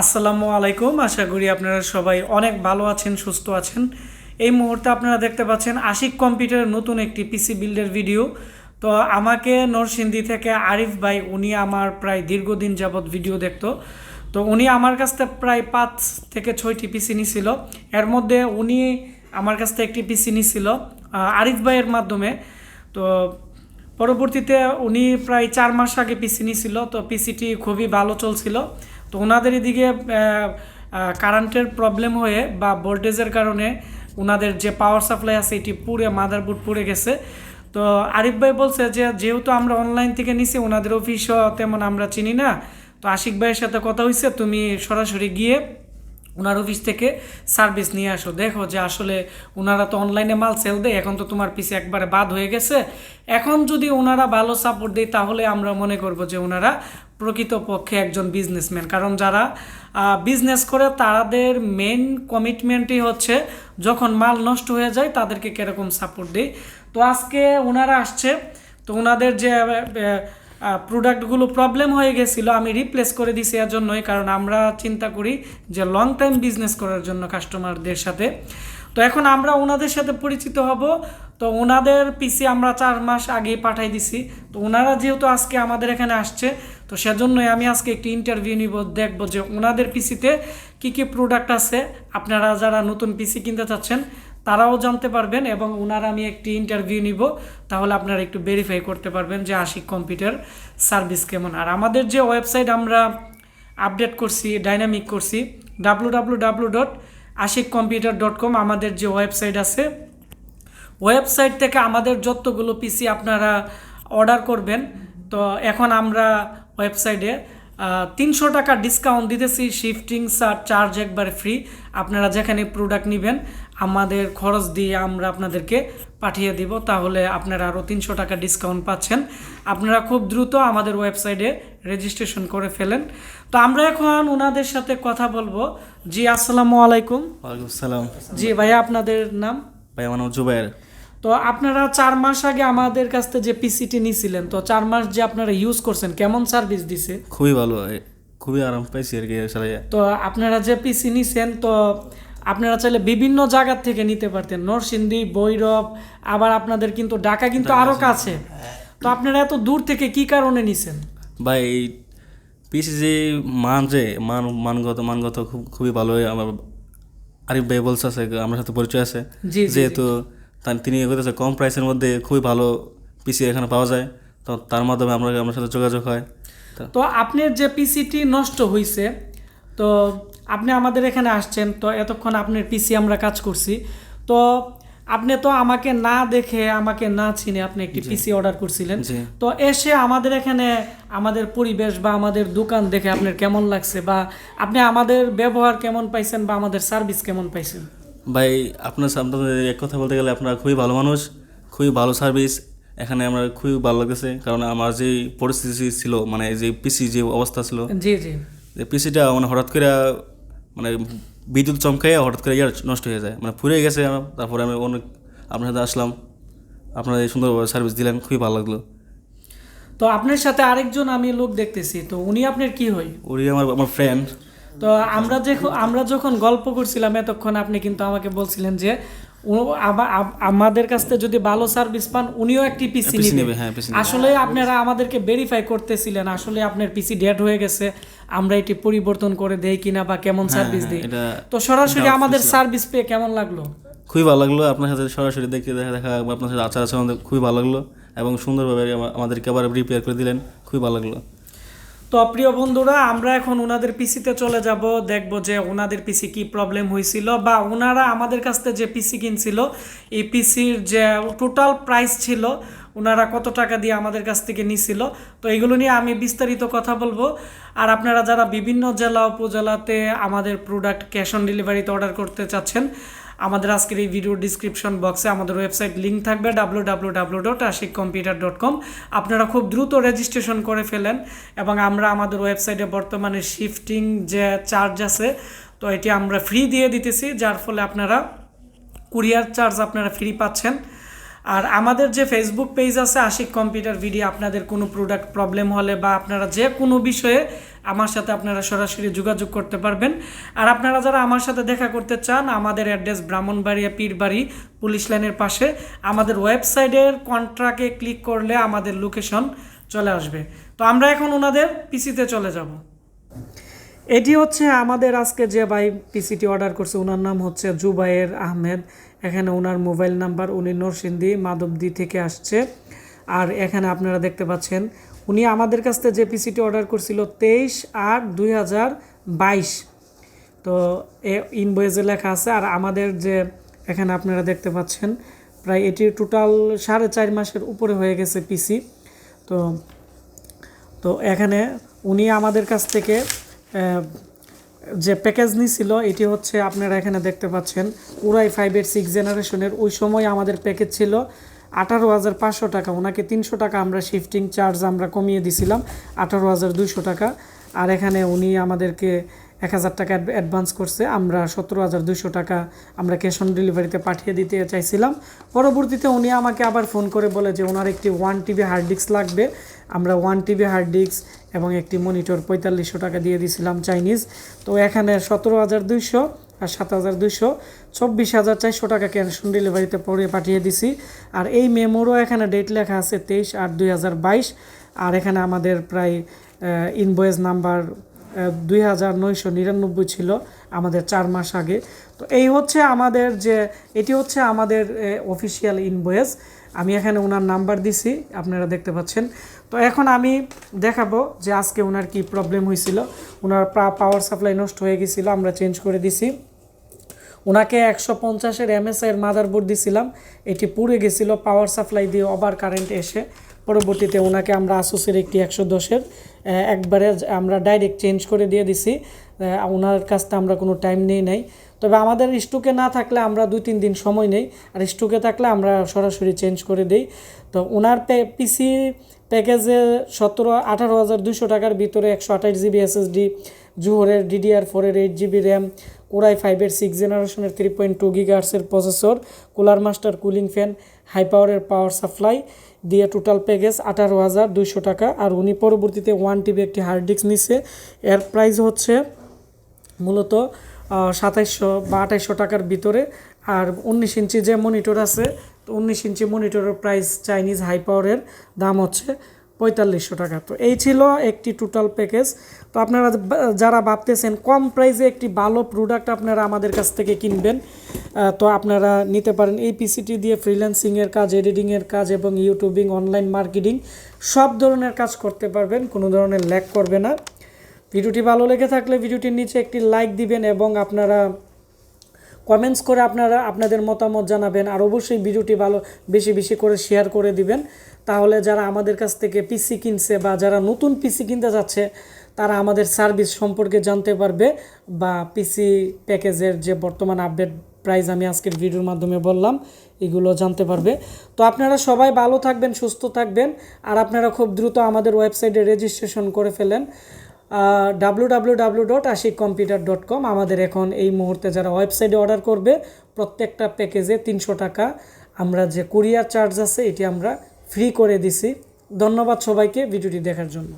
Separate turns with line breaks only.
আসসালামু আলাইকুম। আশা করি আপনারা সবাই অনেক ভালো আছেন, সুস্থ আছেন। এই মুহূর্তে আপনারা দেখতে পাচ্ছেন আশিক কম্পিউটারের নতুন একটি পিসি বিল্ডের ভিডিও। তো আমাকে নরসিংদী থেকে আরিফ ভাই, উনি আমার প্রায় দীর্ঘদিন যাবৎ ভিডিও দেখতো। তো উনি আমার কাছ থেকে প্রায় 5 থেকে 6টি পিসি নিছিল। এর মধ্যে উনি আমার কাছ থেকে একটি পিসি নিছিল আরিফ ভাইয়ের মাধ্যমে। তো পরবর্তীতে উনি প্রায় 4 মাস আগে পিসি নিছিল। তো পিসিটি খুবই ভালো চলছিল। তো ওনাদের এদিকে কারেন্টের প্রবলেম হয়ে বা ভোল্টেজের কারণে ওনাদের যে পাওয়ার সাপ্লাই আছে এটি পুড়ে মাদারবোর্ড পুড়ে গেছে। তো আরিফ ভাই বলছে যে যেহেতু আমরা অনলাইন থেকে নিছি, ওনাদের অফিসও তেমন আমরা চিনি না, তো আশিক ভাইয়ের সাথে কথা হয়েছে, তুমি সরাসরি গিয়ে ওনার অফিস থেকে সার্ভিস নিয়ে আসো, দেখো যে আসলে ওনারা তো অনলাইনে মাল সেল দেয়, এখন তো তোমার পিছে একবারে বাদ হয়ে গেছে। এখন যদি ওনারা ভালো সাপোর্ট দেয় তাহলে আমরা মনে করব যে ওনারা প্রকৃতপক্ষে একজন বিজনেসম্যান। কারণ যারা বিজনেস করে তাদের মেন কমিটমেন্টই হচ্ছে যখন মাল নষ্ট হয়ে যায় তাদেরকে কীরকম সাপোর্ট দেয়। তো আজকে ওনারা আসছে, তো ওনাদের যে প্রোডাক্টগুলো প্রবলেম হয়ে গেছিলো আমি রিপ্লেস করে দিছি এর জন্যই, কারণ আমরা চিন্তা করি যে লং টাইম বিজনেস করার জন্য কাস্টমারদের সাথে। তো এখন আমরা ওনাদের সাথে পরিচিত হব। তো ওনাদের পিসি আমরা 4 মাস আগেই পাঠাই দিছি। তো ওনারা যেহেতু আজকে আমাদের এখানে আসছে, তো সেজন্যই আমি আজকে একটি ইন্টারভিউ নিব, দেখব যে ওনাদের পিসিতে কী কী প্রোডাক্ট আছে। আপনারা যারা নতুন পিসি কিনতে চাচ্ছেন তারাও জানতে পারবেন, এবং ওনারা আমি একটি ইন্টারভিউ নিব, তাহলে আপনারা একটু ভেরিফাই করতে পারবেন যে আশিক কম্পিউটার সার্ভিস কেমন। আর আমাদের যে ওয়েবসাইট আমরা আপডেট করছি, ডাইনামিক করছি, www.ashikcomputer.com আমাদের যে ওয়েবসাইট আছে, ওয়েবসাইট থেকে আমাদের যতগুলো পিসি আপনারা অর্ডার করবেন, তো এখন আমরা ওয়েবসাইটে 300 টাকা ডিসকাউন্ট দিতেছি, শিফটিং চার্জ একবারে ফ্রি। আপনারা যেখানে প্রোডাক্ট নেবেন আমাদের খরচ দিয়ে আমরা আপনাদেরকে পাঠিয়ে দিব, তাহলে আপনারা আরও 300 টাকা ডিসকাউন্ট পাচ্ছেন। আপনারা খুব দ্রুত আমাদের ওয়েবসাইটে রেজিস্ট্রেশন করে ফেলেন। তো আমরা এখন ওনাদের সাথে কথা বলবো। জি, আসসালামু আলাইকুম।
ওয়ালাইকুম আসসালাম।
জি ভাইয়া, আপনাদের নাম?
ভাই আমার নাম জুবাইর।
তো আপনারা 4 মাস আগে আমাদের কাছ থেকে যে পিসিটি নিয়েছিলেন, তো 4 মাস যে আপনারা ইউজ করছেন, কেমন সার্ভিস দিছে?
খুবই ভালো, খুবই আরাম পাইছি আর কি চালাইয়া।
তো আপনারা যে পিসি নিছেন, তো আপনারা চাইলে বিভিন্ন জায়গার থেকে নিতে পারতেন, নরসিংদী, ভৈরব, আবার আপনাদের কিন্তু ঢাকা কিন্তু আরও কাছে। তো আপনারা এত দূর থেকে কি কারণে নিছেন?
ভাই পিসি যে মানগত খুবই ভালো। আমার আরিফ ভাই বলছে আছে, আমার সাথে পরিচয় আছে, যেহেতু তিনি বলতেছে কম প্রাইসের মধ্যে খুবই ভালো পিসি এখানে পাওয়া যায়, তো তার মাধ্যমে আমার সাথে যোগাযোগ হয়।
তো আপনার যে পিসিটি নষ্ট হয়েছে, তো আপনি আমাদের এখানে আসছেন, তো এতক্ষণ আপনার পিসি আমরা কাজ করছি, তো আপনি তো আমাকে না দেখে, আমাকে না চিনে আপনি একটি পিসি অর্ডার করছিলেন। তো এসে আমাদের এখানে আমাদের পরিবেশ বা আমাদের দোকান দেখে আপনার কেমন লাগছে, বা আপনি আমাদের ব্যবহার কেমন পাইছেন, বা আমাদের সার্ভিস কেমন পাইছেন?
ভাই আপনাদের এক কথা বলতে গেলে আপনারা খুবই ভালো মানুষ, খুবই ভালো সার্ভিস। এখানে আমার খুবই ভালো লাগতেছে, কারণ আমার যে পরিস্থিতি ছিল, মানে যে পিসি যে অবস্থা ছিল,
জি জি,
যে পিসিটা মানে হঠাৎ করে মানে বিদ্যুৎ চমকাইয়া হঠাৎ করে নষ্ট হয়ে যায়, মানে ফুরে গেছে। তারপরে আমি অনেক আপনার সাথে আসলাম, আপনারা এই সুন্দরভাবে সার্ভিস দিলেন, খুবই ভালো লাগলো।
তো আপনার সাথে আরেকজন আমি লোক দেখতেছি, তো উনি আপনার কি হয়?
উনি আমার ফ্রেন্ড।
তো আমরা যখন গল্প করছিলাম এতক্ষণ, আপনি কিন্তু আমাকে বলছিলেন যে আমাদের কাছ থেকে যদি ভালো সার্ভিস পান উনিও একটি পিসি নেবে। আসলে আপনারা আমাদেরকে ভেরিফাই করতেছিলেন আসলে আপনার পিসি ডেড হয়ে গেছে, আমরা এটি পরিবর্তন করে দেই কিনা বা কেমন সার্ভিস দিই। তো সরাসরি আমাদের সার্ভিস পেয়ে কেমন লাগলো?
খুবই ভালো লাগলো, আপনার সাথে সরাসরি দেখা আপনার সাথে আচার আচরণ খুবই ভালো লাগলো, এবং সুন্দরভাবে আমাদেরকে আবার রিপেয়ার করে দিলেন, খুবই ভালো লাগলো।
তো প্রিয় বন্ধুরা, আমরা এখন ওনাদের পিসিতে চলে যাব, দেখব যে ওনাদের পিসি কি প্রবলেম হয়েছিল, বা ওনারা আমাদের কাছ থেকে যে পিসি কিনছিল এই পিসির যে টোটাল প্রাইস ছিল, ওনারা কত টাকা দিয়ে আমাদের কাছ থেকে নিছিল। তো এগুলো নিয়ে আমি বিস্তারিত কথা বলবো। আর আপনারা যারা বিভিন্ন জেলা উপজেলাতে আমাদের প্রোডাক্ট ক্যাশ অন ডেলিভারিতে অর্ডার করতে চাচ্ছেন, আমাদের আজকের এই ভিডিও ডিসক্রিপশন বক্সে আমাদের ওয়েবসাইট লিঙ্ক থাকবে, www.ashikcomputer.com। আপনারা খুব দ্রুত রেজিস্ট্রেশন করে ফেলেন, এবং আমরা আমাদের ওয়েবসাইটে বর্তমানে শিফটিং যে চার্জ আছে, তো এটি আমরা ফ্রি দিয়ে দিতেছি, যার ফলে আপনারা কুরিয়ার চার্জ আপনারা ফ্রি পাচ্ছেন। আর আমাদের যে ফেসবুক পেজ আছে আশিক কম্পিউটার ভিডিও, আপনাদের কোনো প্রোডাক্ট প্রবলেম হলে বা আপনারা যে কোনো বিষয়ে আমার সাথে আপনারা সরাসরি যোগাযোগ করতে পারবেন। আর আপনারা যারা আমার সাথে দেখা করতে চান, আমাদের অ্যাড্রেস ব্রাহ্মণবাড়িয়া পীরবাড়ি পুলিশ লাইনের পাশে। আমাদের ওয়েবসাইটের কন্ট্রাক্টে ক্লিক করলে আমাদের লোকেশন চলে আসবে। তো আমরা এখন ওনাদের পিসিতে চলে যাব। এটি হচ্ছে আমাদের আজকে যে ভাই পিসিটি অর্ডার করছে, ওনার নাম হচ্ছে জুবায়ের আহমেদ। এখানে ওনার মোবাইল নাম্বার, উনি নরসিংদী মাধবদী থেকে আসছে। আর এখানে আপনারা দেখতে পাচ্ছেন উনি আমাদের কাছ থেকে যে পিসিটি অর্ডার করছিল 23/8/2022। তো ইনভয়েসে লেখা আছে। আর আমাদের যে এখানে আপনারা দেখতে পাচ্ছেন প্রায় এটি টোটাল 4.5 মাসের উপরে হয়ে গেছে পিসি। তো তো এখানে উনি আমাদের কাছ থেকে যে প্যাকেজ নিছিল এটি হচ্ছে আপনারা এখানে দেখতে পাচ্ছেন পুরাই 5-এর 6 জেনারেশনের। ওই সময় আমাদের প্যাকেজ ছিল 18,500 টাকা। ওনাকে 300 টাকা আমরা শিফটিং চার্জ আমরা কমিয়ে দিছিলাম, 18,200 টাকা। আর এখানে উনি আমাদেরকে 1,000 টাকা অ্যাডভান্স করছে, আমরা 17,200 টাকা আমরা ক্যাশ অন ডেলিভারিতে পাঠিয়ে দিতে চাইছিলাম। পরবর্তীতে উনি আমাকে আবার ফোন করে বলে যে ওনার একটি 1 TB হার্ড ডিস্ক লাগবে। আমরা 1 TB হার্ড ডিস্ক এবং একটি মনিটর 4,500 টাকা দিয়ে দিয়েছিলাম চাইনিজ। তো এখানে 17,200 আর 7,200, 24,400 টাকা ক্যাশ অন ডেলিভারিতে পরে পাঠিয়ে দিছি। আর এই মেমোরও এখানে ডেট লেখা আছে 23/8/2022। আর এখানে আমাদের প্রায় ইনভয়েস নাম্বার 2,999 ছিল আমাদের 4 মাস আগে। তো এই হচ্ছে আমাদের যে এটি হচ্ছে আমাদের অফিসিয়াল ইনভয়েস। আমি এখানে ওনার নাম্বার দিছি, আপনারা দেখতে পাচ্ছেন। তো এখন আমি দেখাবো যে আজকে ওনার কি প্রবলেম হয়েছিল। ওনার পাওয়ার সাপ্লাই নষ্ট হয়ে গেছিলো, আমরা চেঞ্জ করে দিছি। ওনাকে 150-এর MSI এর মাদারবোর্ড দিছিলাম, এটি পুড়ে গেছিলো পাওয়ার সাপ্লাই দিয়ে ওভার কারেন্ট এসে। পরবর্তীতে ওনাকে আমরা আসুসের একটি 110-এর একবারে আমরা ডাইরেক্ট চেঞ্জ করে দিয়ে দিছি। ওনার কাছ থেকে আমরা কোনো টাইম নেই নাই। তবে আমাদের স্টকে না থাকলে আমরা 2-3 দিন সময় নেই, আর স্টকে থাকলে আমরা সরাসরি চেঞ্জ করে দিই। তো ওনার পিসি প্যাকেজে 18,200 টাকার ভিতরে 128 GB SSD, জুহরের DDR4-এর 8 GB র্যাম, কোরাই 5-এর 6 জেনারেশনের 3.2 GHz processor, cooler master cooling fan, high পাওয়ারের পাওয়ার সাপ্লাই দিয়ে টোটাল প্যাকেজ 18,200 টাকা। আর উনি পরবর্তীতে 1 TB একটি হার্ড ডিস্ক নিছে, এর প্রাইস হচ্ছে মূলত 2700 বা 2800 টাকার ভিতরে। আর 19 ইঞ্চি যে মনিটর আছে, তো 19 ইঞ্চি মনিটরের প্রাইস চাইনিজ হাই পাওয়ারের দাম হচ্ছে 4,500 টাকা। তো এই ছিল একটি টোটাল প্যাকেজ। তো আপনারা যারা ভাবতেছেন কম প্রাইসে একটি ভালো প্রোডাক্ট আপনারা আমাদের কাছ থেকে কিনবেন, তো আপনারা নিতে পারেন। এই পিসিটি দিয়ে ফ্রিল্যান্সিংয়ের কাজ, এডিটিংয়ের কাজ এবং ইউটিউবিং, অনলাইন মার্কেটিং সব ধরনের কাজ করতে পারবেন, কোনো ধরনের ল্যাগ করবে না। ভিডিওটি ভালো লেগে থাকলে ভিডিওটির নিচে একটি লাইক দিবেন এবং আপনারা কমেন্টস করে আপনাদের মতামত জানাবেন। আর অবশ্যই ভিডিওটি বেশি বেশি করে শেয়ার করে দিবেন, তাহলে যারা আমাদের কাছ থেকে পিসি কিনছে বা যারা নতুন পিসি কিনতে যাচ্ছে তারা আমাদের সার্ভিস সম্পর্কে জানতে পারবে, বা পিসি প্যাকেজের যে বর্তমান আপডেট প্রাইস আমি আজকের ভিডিওর মাধ্যমে বললাম এগুলো জানতে পারবে। তো আপনারা সবাই ভালো থাকবেন, সুস্থ থাকবেন। আর আপনারা খুব দ্রুত আমাদের ওয়েবসাইটে রেজিস্ট্রেশন করে ফেলেন, www.ashikcomputer.com। আমাদের এখন এই মুহূর্তে যারা ওয়েবসাইটে অর্ডার করবে প্রত্যেকটা প্যাকেজে 300 টাকা আমরা যে কুরিয়ার চার্জ আছে এটি আমরা ফ্রি করে দিছি। ধন্যবাদ সবাইকে ভিডিওটি দেখার জন্য।